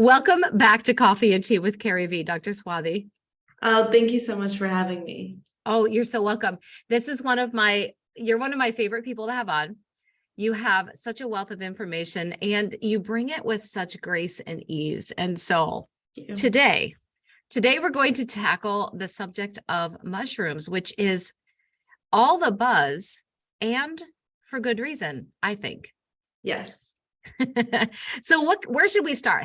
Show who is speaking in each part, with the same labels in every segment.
Speaker 1: Welcome back to Coffee and Tea with CarrieVee, Dr. Swathi.
Speaker 2: Thank you so much for having me.
Speaker 1: Oh, you're so welcome. This is you're one of my favorite people to have on. You have such a wealth of information and you bring it with such grace and ease. And so today we're going to tackle the subject of mushrooms, which is all the buzz and for good reason, I think.
Speaker 2: Yes.
Speaker 1: So where should we start?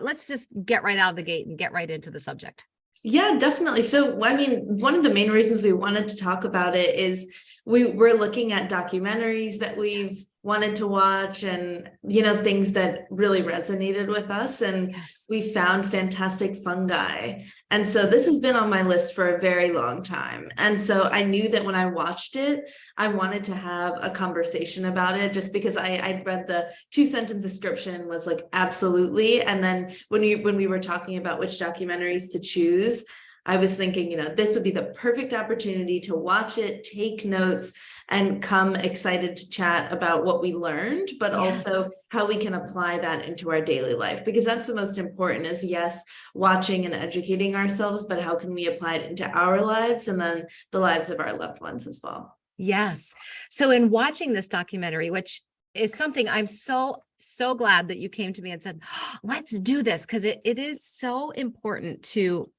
Speaker 1: Let's just get right out of the gate and get right into the subject.
Speaker 2: Yeah, definitely. So, I mean, one of the main reasons we wanted to talk about it is we're looking at documentaries that we've wanted to watch and, things that really resonated with us. And we found fantastic fungi. And so this has been on my list for a very long time. And so I knew that when I watched it, I wanted to have a conversation about it just because I read the 2-sentence description was like, absolutely. And then when we were talking about which documentaries to choose, I was thinking, this would be the perfect opportunity to watch it, take notes, and come excited to chat about what we learned, but also how we can apply that into our daily life, because that's the most important is, yes, watching and educating ourselves, but how can we apply it into our lives and then the lives of our loved ones as well?
Speaker 1: Yes. So in watching this documentary, which is something I'm so glad that you came to me and said, let's do this, because it is so important to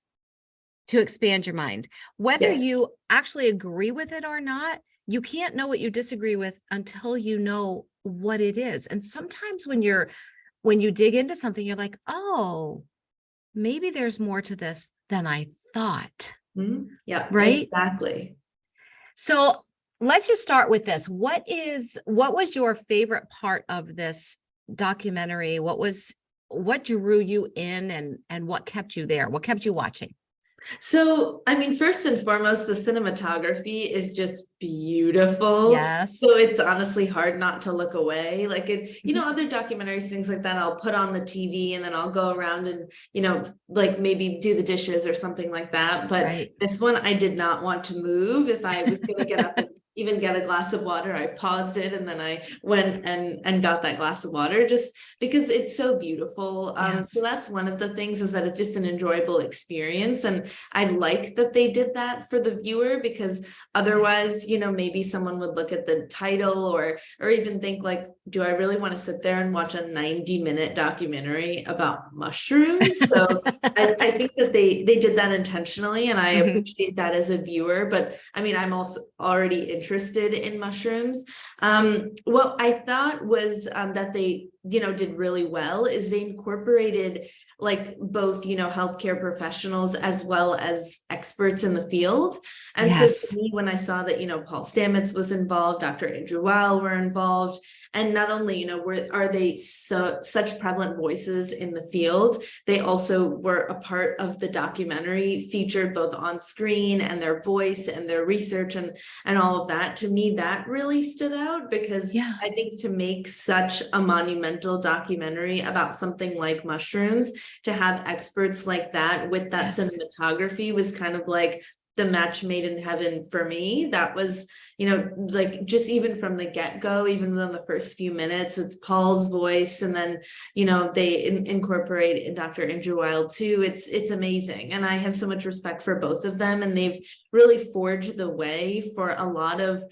Speaker 1: expand your mind. Whether you actually agree with it or not, you can't know what you disagree with until you know what it is. And sometimes when you dig into something, you're like, oh, maybe there's more to this than I thought.
Speaker 2: Mm-hmm. Yeah,
Speaker 1: right.
Speaker 2: Exactly.
Speaker 1: So let's just start with this. What was your favorite part of this documentary? What drew you in and what kept you there? What kept you watching?
Speaker 2: So, I mean, first and foremost, the cinematography is just beautiful.
Speaker 1: Yes.
Speaker 2: So it's honestly hard not to look away. Like other documentaries, things like that, I'll put on the TV and then I'll go around and, like maybe do the dishes or something like that. But this one, I did not want to move. If I was going to get up and even get a glass of water, I paused it and then I went and got that glass of water just because it's so beautiful. So that's one of the things, is that it's just an enjoyable experience. And I like that they did that for the viewer, because otherwise, maybe someone would look at the title or even think like, do I really want to sit there and watch a 90-minute documentary about mushrooms? So I think that they did that intentionally, and I appreciate that as a viewer. But I mean, I'm also already interested in mushrooms. What I thought was that they did really well is they incorporated like both, healthcare professionals as well as experts in the field. And so to me, when I saw that, Paul Stamets was involved, Dr. Andrew Weil were involved, and not only, are they such prevalent voices in the field, they also were a part of the documentary, featured both on screen and their voice and their research and all of that. To me, that really stood out, because I think to make such a monumental documentary about something like mushrooms, to have experts like that with that cinematography was kind of like the match made in heaven for me. That was, like just even from the get-go, even within the first few minutes, it's Paul's voice. And then, they incorporate Dr. Andrew Weil too. It's amazing. And I have so much respect for both of them. And they've really forged the way for a lot of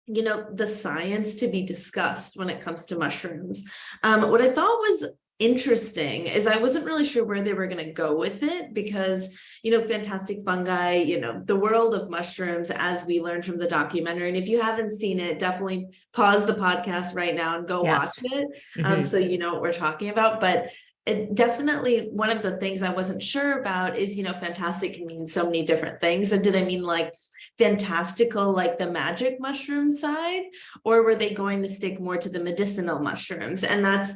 Speaker 2: the science to be discussed when it comes to mushrooms. What I thought was interesting is I wasn't really sure where they were going to go with it, because, fantastic fungi, the world of mushrooms, as we learned from the documentary. And if you haven't seen it, definitely pause the podcast right now and go watch it. So you know what we're talking about. But it definitely, one of the things I wasn't sure about is, fantastic can mean so many different things. And do they mean like fantastical, like the magic mushroom side, or were they going to stick more to the medicinal mushrooms? And that's,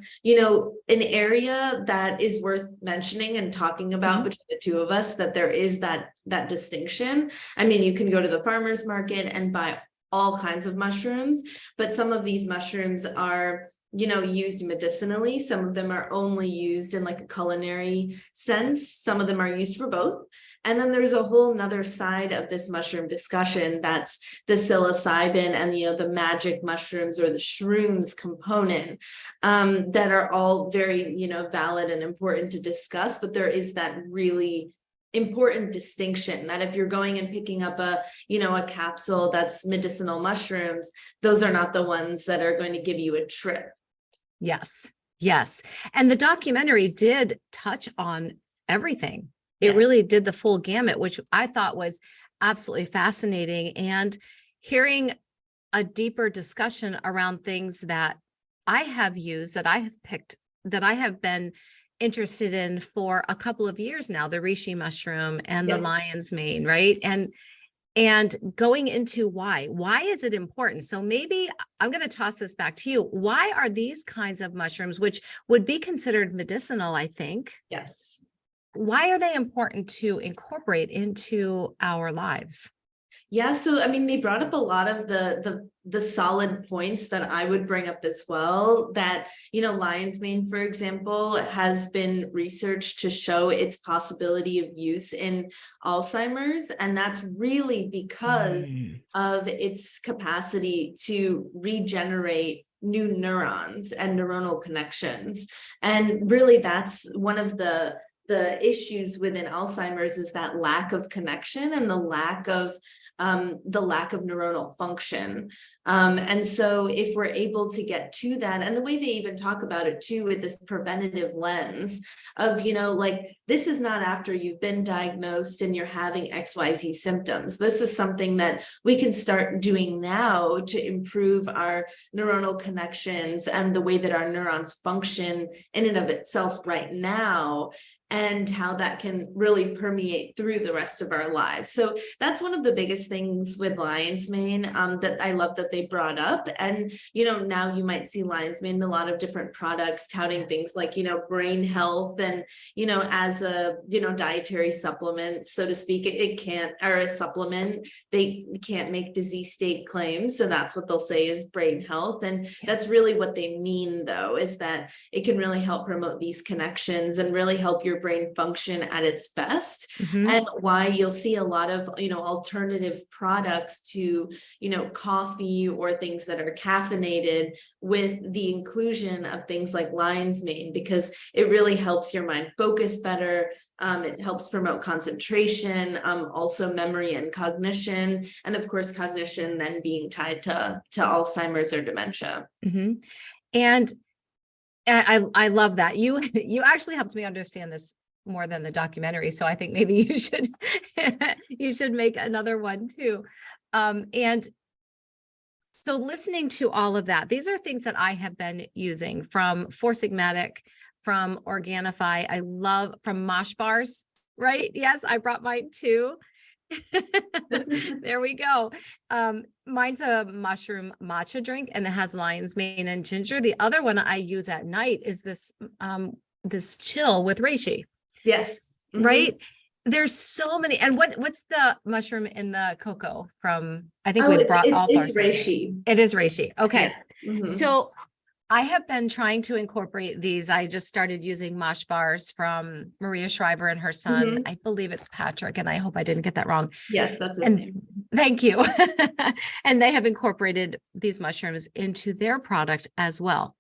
Speaker 2: an area that is worth mentioning and talking about between the two of us, that there is that distinction. I mean, you can go to the farmer's market and buy all kinds of mushrooms, but some of these mushrooms are used medicinally. Some of them are only used in like a culinary sense. Some of them are used for both. And then there's a whole nother side of this mushroom discussion, that's the psilocybin and, the magic mushrooms or the shrooms component, that are all very, valid and important to discuss. But there is that really important distinction that if you're going and picking up a capsule that's medicinal mushrooms, those are not the ones that are going to give you a trip.
Speaker 1: Yes. Yes. And the documentary did touch on everything. It
Speaker 2: Yeah.
Speaker 1: really did the full gamut, which I thought was absolutely fascinating. And hearing a deeper discussion around things that I have used, that I have picked, that I have been interested in for a couple of years now, the reishi mushroom and the
Speaker 2: Yes.
Speaker 1: lion's mane, right? And going into why is it important? So maybe I'm going to toss this back to you. Why are these kinds of mushrooms, which would be considered medicinal, I think?
Speaker 2: Yes.
Speaker 1: Why are they important to incorporate into our lives?
Speaker 2: Yeah, so I mean, they brought up a lot of the solid points that I would bring up as well. That lion's mane, for example, has been researched to show its possibility of use in Alzheimer's, and that's really because of its capacity to regenerate new neurons and neuronal connections. And really, that's one of the issues within Alzheimer's, is that lack of connection and the lack of neuronal function. And so if we're able to get to that, and the way they even talk about it too, with this preventative lens of, like, this is not after you've been diagnosed and you're having XYZ symptoms. This is something that we can start doing now to improve our neuronal connections and the way that our neurons function in and of itself right now, and how that can really permeate through the rest of our lives. So that's one of the biggest things with lion's mane, that I love that they brought up. And, now you might see lion's mane in a lot of different products touting things like, brain health and, as a, dietary supplement, so to speak. It can't, or a supplement, they can't make disease state claims. So that's what they'll say is brain health. And that's really what they mean, though, is that it can really help promote these connections and really help your brain function at its best. And why you'll see a lot of alternative products to coffee or things that are caffeinated, with the inclusion of things like lion's mane, because it really helps your mind focus better. It helps promote concentration, also memory and cognition, and of course cognition then being tied to Alzheimer's or dementia.
Speaker 1: And I love that. You actually helped me understand this more than the documentary. So I think maybe you should you should make another one too. And so listening to all of that, these are things that I have been using, from Four Sigmatic, from Organifi. I love from Mosh Bars, right? Yes, I brought mine too. There we go. Mine's a mushroom matcha drink, and it has lion's mane and ginger. The other one I use at night is this this chill with reishi.
Speaker 2: Yes.
Speaker 1: Right. There's so many. And what's the mushroom in the cocoa from? I think we brought all
Speaker 2: it's reishi.
Speaker 1: It is reishi. Okay.
Speaker 2: Yeah.
Speaker 1: So I have been trying to incorporate these. I just started using Mosh Bars from Maria Shriver and her son. I believe it's Patrick, and I hope I didn't get that wrong.
Speaker 2: Yes, that's his name.
Speaker 1: Thank you. And they have incorporated these mushrooms into their product as well.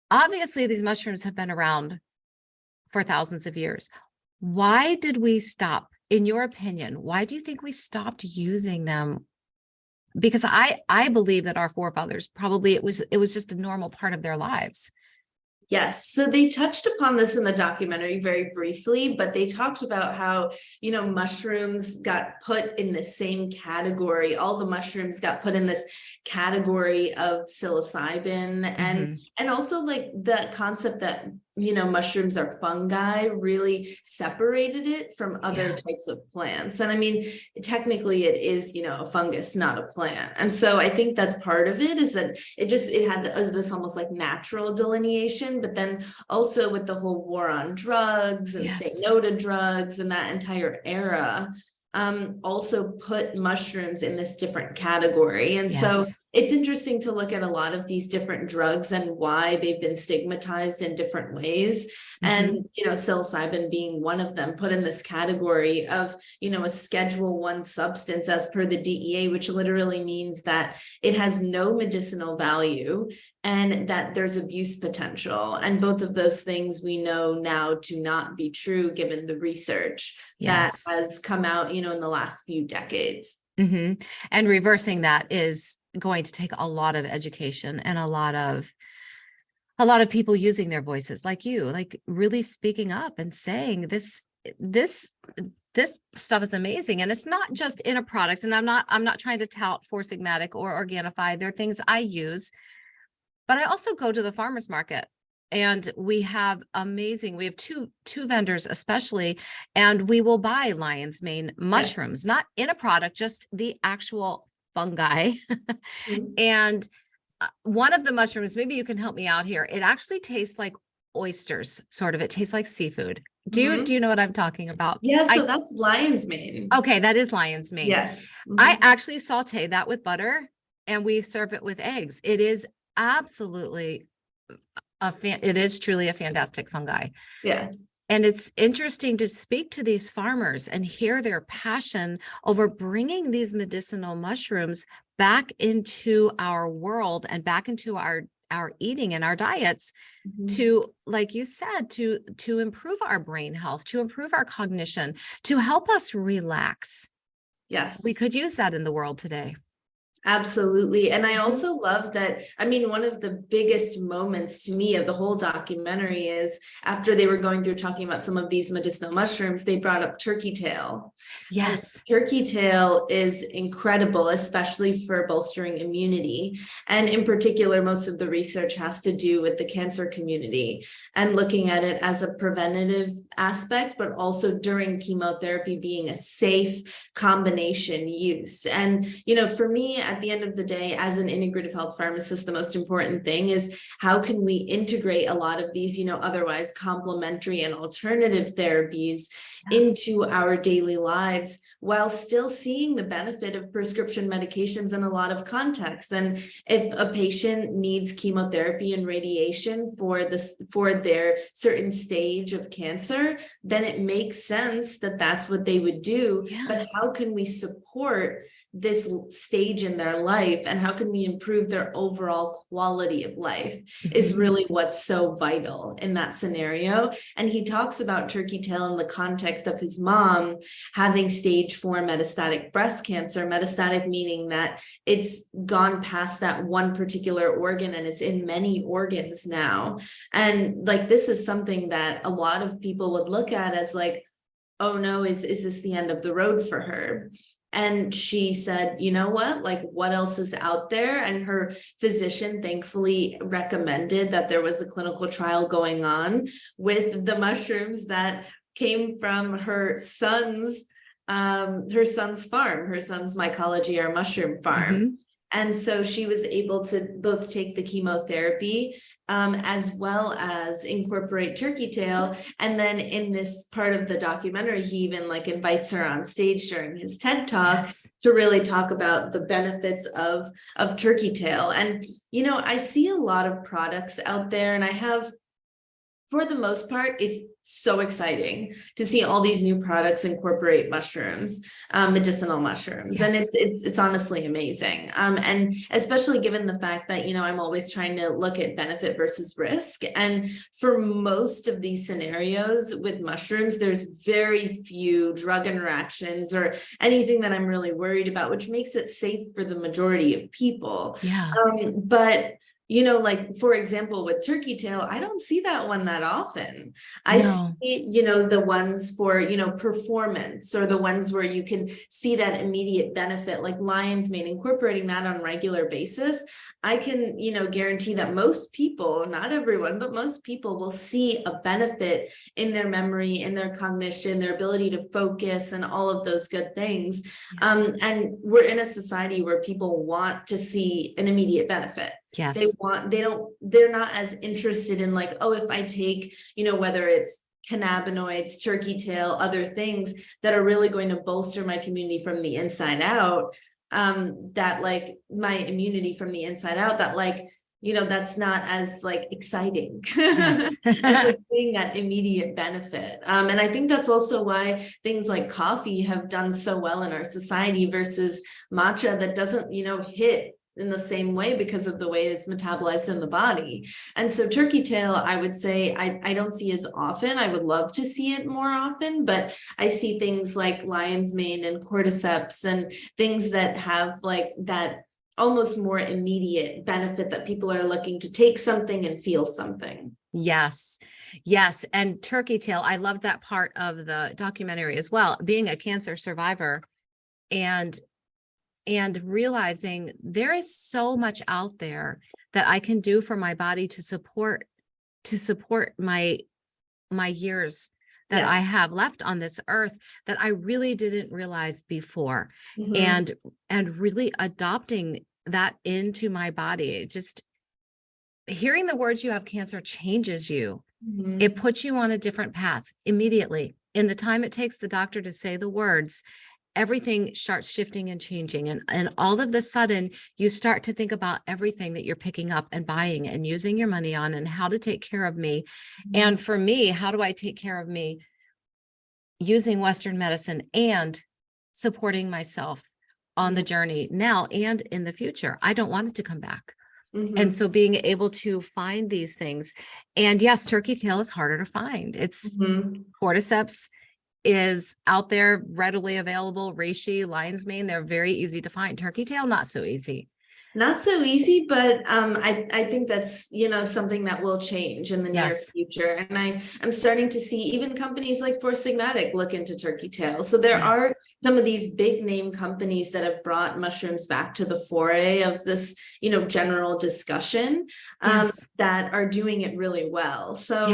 Speaker 1: Obviously, these mushrooms have been around for thousands of years. Why did we stop? In your opinion, why do you think we stopped using them? Because I believe that our forefathers, probably it was just a normal part of their lives.
Speaker 2: Yes. So they touched upon this in the documentary very briefly, but they talked about how, mushrooms got put in the same category. All the mushrooms got put in this category of psilocybin, and also like the concept that, mushrooms are fungi really separated it from other types of plants. And I mean, technically it is, a fungus, not a plant. And so I think that's part of it, is that it had this almost like natural delineation, but then also with the whole war on drugs and say no to drugs and that entire era, also put mushrooms in this different category. And so it's interesting to look at a lot of these different drugs and why they've been stigmatized in different ways. And, you know, psilocybin being one of them, put in this category of, you know, a Schedule 1 substance as per the DEA, which literally means that it has no medicinal value and that there's abuse potential. And both of those things we know now to not be true, given the research that has come out, you know, in the last few decades.
Speaker 1: And reversing that is going to take a lot of education and a lot of people using their voices like you, like really speaking up and saying this stuff is amazing. And it's not just in a product. And I'm not trying to tout Four Sigmatic or Organifi. They're things I use, but I also go to the farmer's market. And we have two vendors especially, and we will buy lion's mane mushrooms, not in a product, just the actual fungi. And one of the mushrooms, maybe you can help me out here. It actually tastes like oysters, sort of. It tastes like seafood. Do you know what I'm talking about?
Speaker 2: Yeah, so that's lion's mane.
Speaker 1: Okay, that is lion's mane.
Speaker 2: Yes.
Speaker 1: I actually saute that with butter and we serve it with eggs. It is absolutely it is truly a fantastic fungi.
Speaker 2: Yeah.
Speaker 1: And it's interesting to speak to these farmers and hear their passion over bringing these medicinal mushrooms back into our world and back into our eating and our diets to, like you said, to improve our brain health, to improve our cognition, to help us relax.
Speaker 2: Yes.
Speaker 1: We could use that in the world today.
Speaker 2: Absolutely. And I also love that. I mean, one of the biggest moments to me of the whole documentary is after they were going through talking about some of these medicinal mushrooms, they brought up turkey tail.
Speaker 1: Yes.
Speaker 2: And turkey tail is incredible, especially for bolstering immunity. And in particular, most of the research has to do with the cancer community and looking at it as a preventative aspect, but also during chemotherapy being a safe combination use. And, you know, for me, at the end of the day, as an integrative health pharmacist, the most important thing is how can we integrate a lot of these, you know, otherwise complementary and alternative therapies into our daily lives while still seeing the benefit of prescription medications in a lot of contexts. And if a patient needs chemotherapy and radiation for their certain stage of cancer, then it makes sense that that's what they would do.
Speaker 1: Yes.
Speaker 2: But how can we support this stage in their life and how can we improve their overall quality of life is really what's so vital in that scenario. And he talks about turkey tail in the context of his mom having stage 4 metastatic breast cancer, metastatic meaning that it's gone past that one particular organ and it's in many organs now. And like, this is something that a lot of people would look at as like, oh no, is this the end of the road for her? And she said, you know what, like what else is out there? And her physician thankfully recommended that there was a clinical trial going on with the mushrooms that came from her son's farm, her son's mycology or mushroom farm. And so she was able to both take the chemotherapy as well as incorporate turkey tail. And then in this part of the documentary, he even like invites her on stage during his TED Talk to really talk about the benefits of turkey tail. And, you know, I see a lot of products out there and I have, for the most part, it's so exciting to see all these new products incorporate mushrooms, medicinal mushrooms. And it's honestly amazing. And especially given the fact that, you know, I'm always trying to look at benefit versus risk. And for most of these scenarios with mushrooms, there's very few drug interactions or anything that I'm really worried about, which makes it safe for the majority of people. But you know, like, for example, with turkey tail, I don't see that one that often. I see, you know, the ones for, you know, performance or the ones where you can see that immediate benefit, like lion's mane, incorporating that on a regular basis. I can, you know, guarantee that most people, not everyone, but most people will see a benefit in their memory, in their cognition, their ability to focus and all of those good things. And we're in a society where people want to see an immediate benefit. They're not as interested in like, oh, if I take, you know, whether it's cannabinoids, turkey tail, other things that are really going to bolster my community from the inside out. that like my immunity from the inside out, that like, that's not as like exciting
Speaker 1: Yes.
Speaker 2: as like seeing that immediate benefit. And I think that's also why things like coffee have done so well in our society versus matcha that doesn't, hit in the same way because of the way it's metabolized in the body. And so turkey tail, I would say I don't see as often. I would love to see it more often, but I see things like lion's mane and cordyceps and things that have like that almost more immediate benefit, that people are looking to take something and feel something.
Speaker 1: Yes. Yes. And turkey tail, I loved that part of the documentary as well, being a cancer survivor and realizing there is so much out there that I can do for my body to support my years that I have left on this earth that I really didn't realize before. And really adopting that into my body. Just hearing the words "you have cancer" changes you. It puts you on a different path immediately. In the time it takes the doctor to say the words, everything starts shifting and changing. And all of a sudden you start to think about everything that you're picking up and buying and using your money on, and how to take care of me. And for me, how do I take care of me? Using Western medicine and supporting myself on the journey now and in the future. I don't want it to come back. And so being able to find these things, and yes, turkey tail is harder to find. It's cordyceps is out there, readily available. Reishi, lion's mane, they're very easy to find. Turkey tail, not so easy.
Speaker 2: Not so easy, but I think that's, something that will change in the near future. And I'm starting to see even companies like Four Sigmatic look into turkey tail. So there are some of these big name companies that have brought mushrooms back to the foray of this, general discussion that are doing it really well. So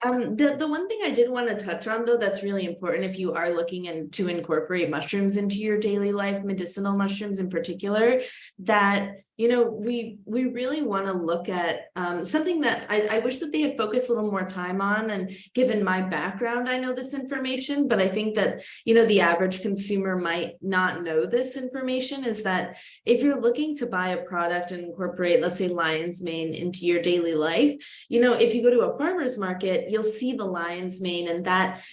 Speaker 2: the one thing I did want to touch on, though, that's really important if you are looking to incorporate mushrooms into your daily life, medicinal mushrooms in particular, that we really want to look at something that I wish that they had focused a little more time on. And given my background, I know this information, but I think that, the average consumer might not know this information, is that if you're looking to buy a product and incorporate, let's say, lion's mane into your daily life, if you go to a farmer's market, you'll see the lion's mane and that,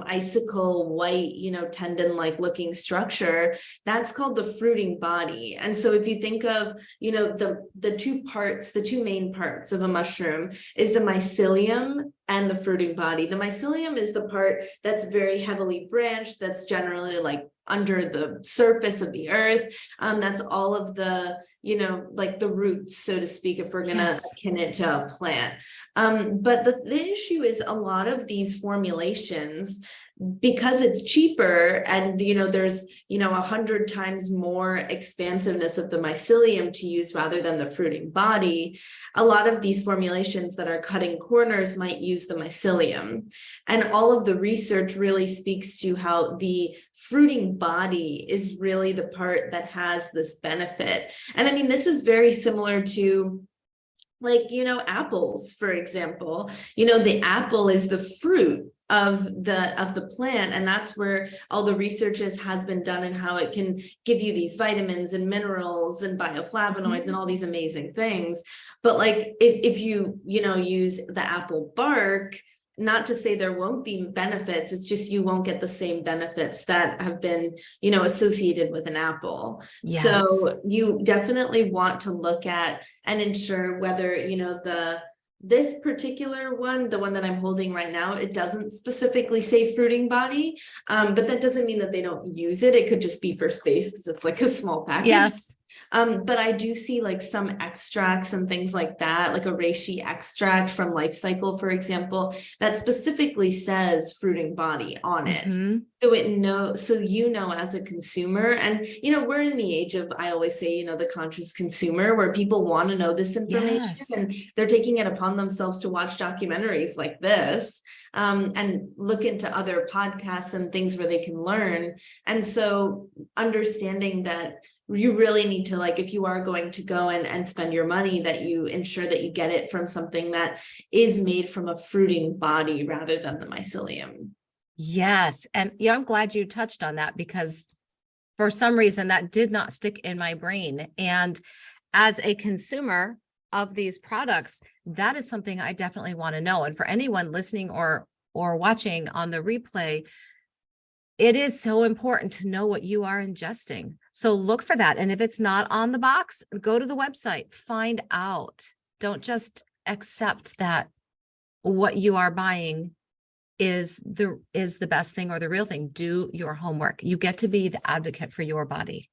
Speaker 2: icicle white, tendon-like looking structure. That's called the fruiting body. And so if you think of, the two main parts of a mushroom is the mycelium and the fruiting body. The mycelium is the part that's very heavily branched, that's generally like under the surface of the earth. That's all of the, like the roots, so to speak, if we're gonna akin it to a plant. But the issue is a lot of these formulations, because it's cheaper and, there's, 100 times more expansiveness of the mycelium to use rather than the fruiting body, a lot of these formulations that are cutting corners might use the mycelium. And all of the research really speaks to how the fruiting body is really the part that has this benefit. And I mean, this is very similar to, like, apples, for example. The apple is the fruit of the plant, and that's where all the research has been done, and how it can give you these vitamins and minerals and bioflavonoids and all these amazing things. But like if you use the apple bark, not to say there won't be benefits, it's just you won't get the same benefits that have been, associated with an apple. So you definitely want to look at and ensure whether, this particular one, the one that I'm holding right now, it doesn't specifically say fruiting body, but that doesn't mean that they don't use it. It could just be for space because it's like a small package. But I do see like some extracts and things like that, like a reishi extract from Life Cycle, for example, that specifically says fruiting body on it. So as a consumer, and we're in the age of, I always say, the conscious consumer, where people want to know this information and they're taking it upon themselves to watch documentaries like this, and look into other podcasts and things where they can learn. And so understanding that you really need to, like, if you are going to go and spend your money, that you ensure that you get it from something that is made from a fruiting body rather than the mycelium.
Speaker 1: Yes. And I'm glad you touched on that, because for some reason that did not stick in my brain. And as a consumer of these products, that is something I definitely want to know. And for anyone listening or watching on the replay, it is so important to know what you are ingesting. So look for that. And if it's not on the box, go to the website, find out. Don't just accept that what you are buying is the best thing or the real thing. Do your homework. You get to be the advocate for your body.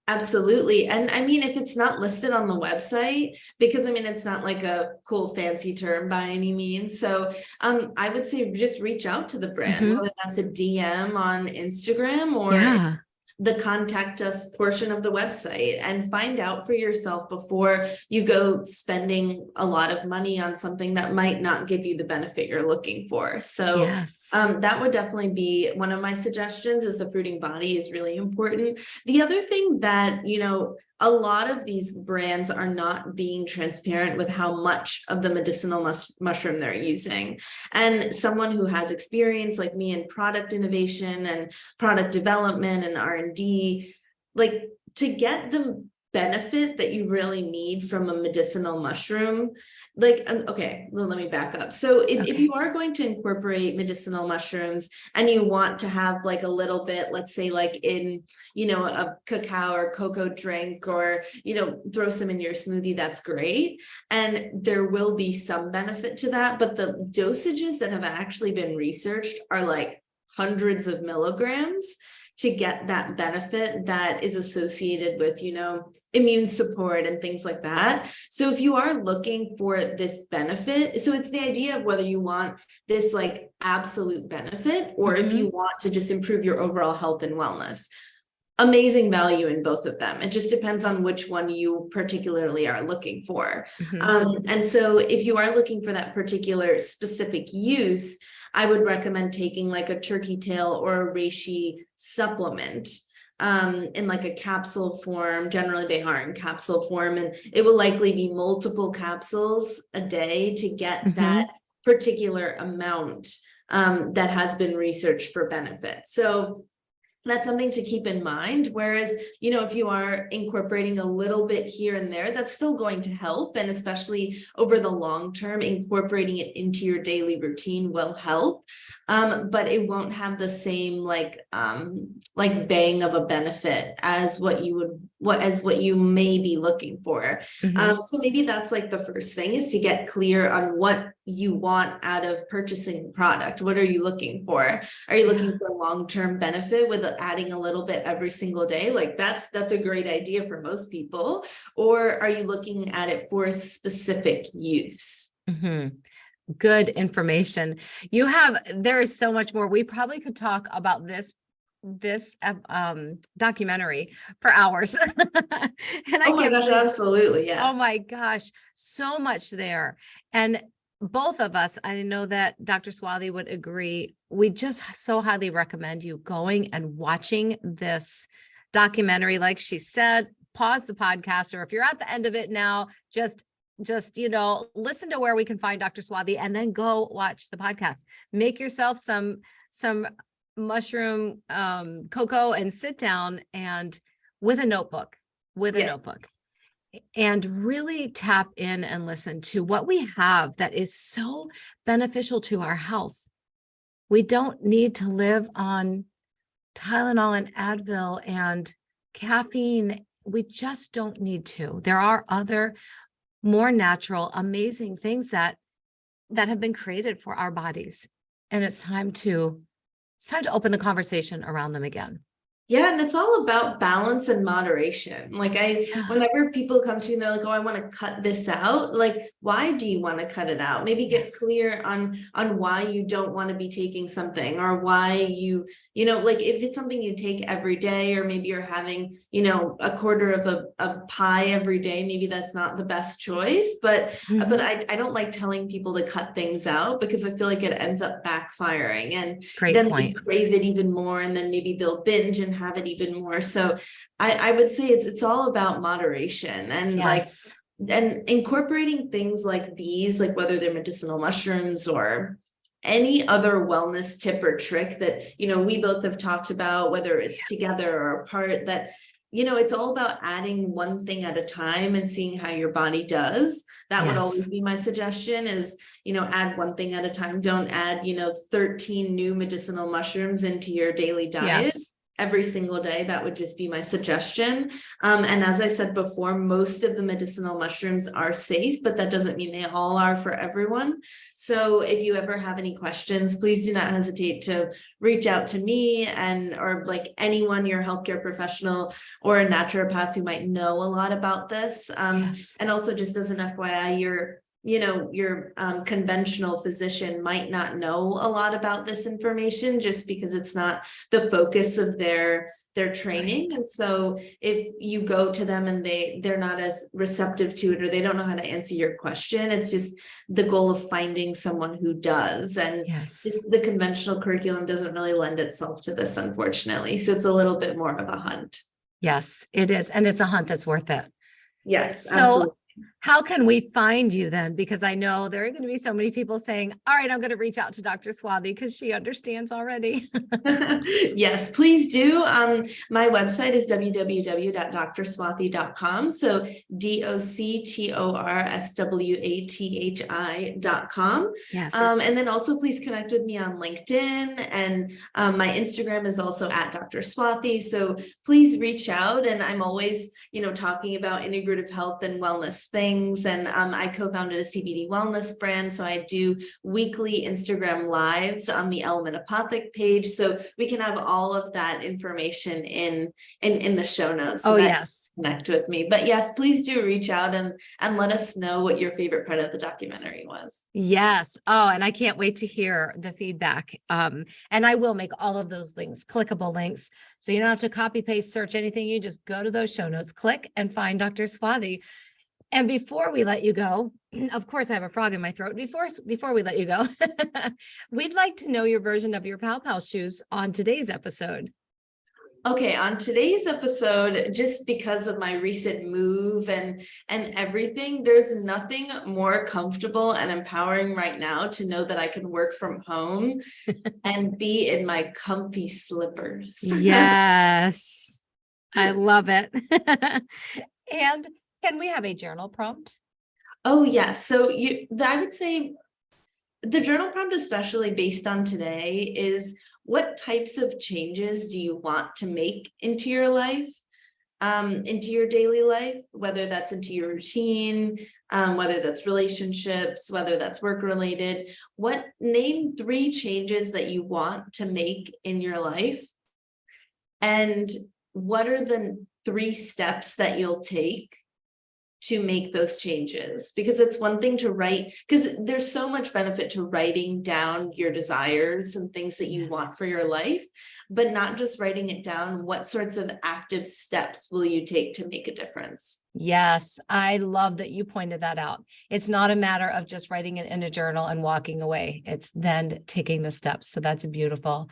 Speaker 2: Absolutely. And I mean, if it's not listed on the website, because I mean, it's not like a cool fancy term by any means. So I would say just reach out to the brand, whether that's a DM on Instagram or the contact us portion of the website, and find out for yourself before you go spending a lot of money on something that might not give you the benefit you're looking for. So that would definitely be one of my suggestions, is the fruiting body is really important. The other thing that, you know, a lot of these brands are not being transparent with how much of the medicinal mushroom they're using. And someone who has experience like me in product innovation and product development and R&D, like, to get the benefit that you really need from a medicinal mushroom, like, okay, well, let me back up. So if you are going to incorporate medicinal mushrooms and you want to have like a little bit, let's say like in, you know, a cacao or cocoa drink, or, you know, throw some in your smoothie, that's great. And there will be some benefit to that, but the dosages that have actually been researched are like hundreds of milligrams to get that benefit that is associated with, you know, immune support and things like that. So if you are looking for this benefit, so it's the idea of whether you want this like absolute benefit, or if you want to just improve your overall health and wellness. Amazing value in both of them. It just depends on which one you particularly are looking for. And so if you are looking for that particular specific use, I would recommend taking like a turkey tail or a reishi supplement in like a capsule form. Generally they are in capsule form, and it will likely be multiple capsules a day to get that particular amount that has been researched for benefit. So that's something to keep in mind. Whereas, you know, if you are incorporating a little bit here and there, that's still going to help. And especially over the long term, incorporating it into your daily routine will help. But it won't have the same like bang of a benefit as what you may be looking for. So maybe that's like the first thing, is to get clear on what you want out of purchasing the product. What are you looking for? Are you looking for long-term benefit with adding a little bit every single day? Like that's a great idea for most people. Or are you looking at it for a specific use?
Speaker 1: Good information. There is so much more. We probably could talk about this documentary for hours. And
Speaker 2: oh my gosh, absolutely. Yes.
Speaker 1: Oh my gosh, so much there. And both of us, I know that Dr. Swathi would agree, we just so highly recommend you going and watching this documentary. Like she said, pause the podcast, or if you're at the end of it now, just, you know, listen to where we can find Dr. Swathi and then go watch the podcast. Make yourself some mushroom cocoa and sit down and with a notebook, and really tap in and listen to what we have that is so beneficial to our health. We don't need to live on Tylenol and Advil and caffeine. We just don't need to. There are other more natural, amazing things that have been created for our bodies. And it's time to open the conversation around them again.
Speaker 2: Yeah, and it's all about balance and moderation. Like whenever people come to me and they're like, oh, I want to cut this out. Like, why do you want to cut it out? Maybe get clear on why you don't want to be taking something, or why you know, like if it's something you take every day, or maybe you're having, you know, a quarter of a pie every day, maybe that's not the best choice. But I don't like telling people to cut things out, because I feel like it ends up backfiring, and then they crave it even more, and then maybe they'll binge and have it even more. So I would say it's all about moderation, and and incorporating things like these, like whether they're medicinal mushrooms or any other wellness tip or trick that, we both have talked about, whether it's together or apart, that, it's all about adding one thing at a time and seeing how your body does. That would always be my suggestion is, add one thing at a time. Don't add, 13 new medicinal mushrooms into your daily diet. Every single day. That would just be my suggestion. And as I said before, most of the medicinal mushrooms are safe, but that doesn't mean they all are for everyone. So if you ever have any questions, please do not hesitate to reach out to me or like anyone, your healthcare professional or a naturopath who might know a lot about this. And also just as an FYI, your conventional physician might not know a lot about this information just because it's not the focus of their training. And so if you go to them and they're not as receptive to it, or they don't know how to answer your question, it's just the goal of finding someone who does. And the conventional curriculum doesn't really lend itself to this, unfortunately. So it's a little bit more of a hunt.
Speaker 1: Yes, it is. And it's a hunt that's worth it.
Speaker 2: Yes.
Speaker 1: So absolutely. How can we find you then? Because I know there are going to be so many people saying, all right, I'm going to reach out to Dr. Swathi because she understands already.
Speaker 2: Yes, please do. My website is www.drswathi.com. So DOCTORSWATHI.com.
Speaker 1: Yes.
Speaker 2: And then also please connect with me on LinkedIn, and my Instagram is also at Dr. Swathi. So please reach out. And I'm always, talking about integrative health and wellness things. And I co-founded a CBD wellness brand. So I do weekly Instagram lives on the Element Apothic page. So we can have all of that information in the show notes. So connect with me. But yes, please do reach out and let us know what your favorite part of the documentary was.
Speaker 1: Yes. Oh, and I can't wait to hear the feedback. And I will make all of those links, clickable links. So you don't have to copy, paste, search anything. You just go to those show notes, click and find Dr. Swathi. And before we let you go, of course, I have a frog in my throat. Before we let you go, we'd like to know your version of your Pow Pow shoes on today's episode.
Speaker 2: Okay, on today's episode, just because of my recent move and everything, there's nothing more comfortable and empowering right now to know that I can work from home and be in my comfy slippers.
Speaker 1: Yes, I love it. And can we have a journal prompt?
Speaker 2: Oh, yes. So I would say the journal prompt, especially based on today, is what types of changes do you want to make into your life, into your daily life, whether that's into your routine, whether that's relationships, whether that's work related. Name 3 changes that you want to make in your life, and what are the 3 steps that you'll take to make those changes? Because it's one thing to write, because there's so much benefit to writing down your desires and things that you want for your life, but not just writing it down. What sorts of active steps will you take to make a difference?
Speaker 1: Yes, I love that you pointed that out. It's not a matter of just writing it in a journal and walking away. It's then taking the steps. So that's beautiful.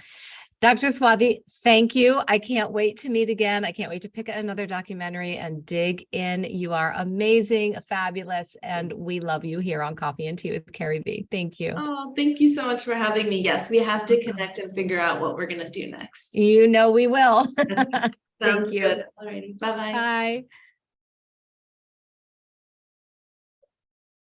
Speaker 1: Dr. Swathi, thank you. I can't wait to meet again. I can't wait to pick another documentary and dig in. You are amazing, fabulous, and we love you here on Coffee and Tea with CarrieVee. Thank you.
Speaker 2: Oh, thank you so much for having me. Yes, we have to connect and figure out what we're going to do next.
Speaker 1: You know we will.
Speaker 2: Sounds good. Alrighty. Bye-bye.
Speaker 1: Bye.